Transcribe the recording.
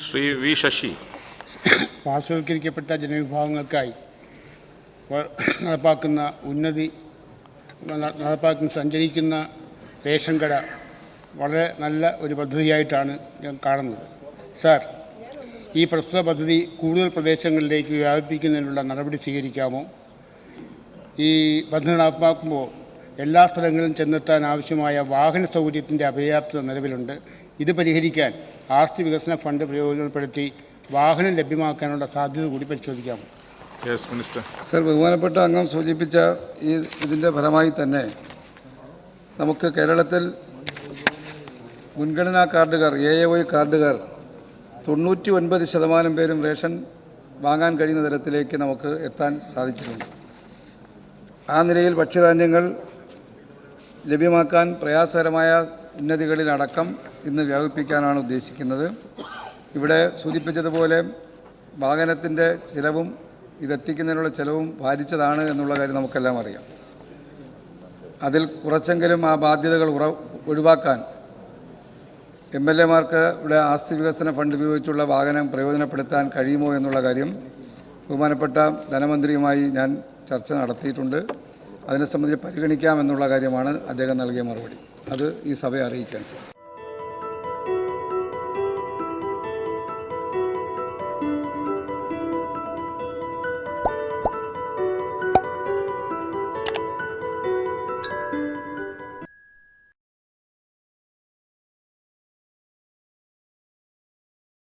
Shri V Sasi. പാർശ്വവൽക്കരിക്കപ്പെട്ട ജനവിഭാഗങ്ങൾക്കായി നടപ്പാക്കുന്ന സഞ്ചരിക്കുന്ന റേഷൻ കട വളരെ നല്ല ഒരു പദ്ധതിയായിട്ടാണ് ഞാൻ കാണുന്നത്. സാർ, ഈ പ്രസ്തുത പദ്ധതി കൂടുതൽ പ്രദേശങ്ങളിലേക്ക് വ്യാപിപ്പിക്കുന്നതിനുള്ള നടപടി സ്വീകരിക്കാമോ? ഈ പദ്ധതി നടപ്പാക്കുമ്പോൾ എല്ലാ സ്ഥലങ്ങളിലും ചെന്നെത്താൻ ആവശ്യമായ വാഹന സൗകര്യത്തിൻ്റെ അപര്യാപ്തത നിലവിലുണ്ട്. ഇത് പരിഹരിക്കാൻ ആസ്തി വികസന ഫണ്ട് പ്രയോജനപ്പെടുത്തി വാഹനം ലഭ്യമാക്കാനുള്ള സാധ്യത കൂടി പരിശോധിക്കാമോ? Yes minister. സർ, ബഹുമാനപ്പെട്ട അംഗം സൂചിപ്പിച്ച ഇതിൻ്റെ ഫലമായി തന്നെ നമുക്ക് കേരളത്തിൽ മുൻഗണനാ കാർഡുകാർ AAY കാർഡുകാർ 99% പേരും റേഷൻ വാങ്ങാൻ കഴിയുന്ന തരത്തിലേക്ക് നമുക്ക് എത്താൻ സാധിച്ചിട്ടുണ്ട്. ആ നിലയിൽ ഭക്ഷ്യധാന്യങ്ങൾ ലഭ്യമാക്കാൻ പ്രയാസകരമായ ഉന്നതികളിലടക്കം ഇന്ന് വ്യാപിപ്പിക്കാനാണ് ഉദ്ദേശിക്കുന്നത്. ഇവിടെ സൂചിപ്പിച്ചതുപോലെ വാഹനത്തിൻ്റെ ചിലവും ഇതെത്തിക്കുന്നതിനുള്ള ചിലവും ഭാരിച്ചതാണ് എന്നുള്ള കാര്യം നമുക്കെല്ലാം അറിയാം. അതിൽ കുറച്ചെങ്കിലും ആ ബാധ്യതകൾ ഒഴിവാക്കാൻ MLA-മാർക്ക് ഇവിടെ ആസ്തി വികസന ഫണ്ട് ഉപയോഗിച്ചുള്ള വാഹനം പ്രയോജനപ്പെടുത്താൻ കഴിയുമോ എന്നുള്ള കാര്യം ബഹുമാനപ്പെട്ട ധനമന്ത്രിയുമായി ഞാൻ ചർച്ച നടത്തിയിട്ടുണ്ട്. അതിനെ സംബന്ധിച്ച് പരിഗണിക്കാമെന്നുള്ള കാര്യമാണ് അദ്ദേഹം നൽകിയ മറുപടി. അത് ഈ സഭയെ അറിയിക്കാൻ സാർ.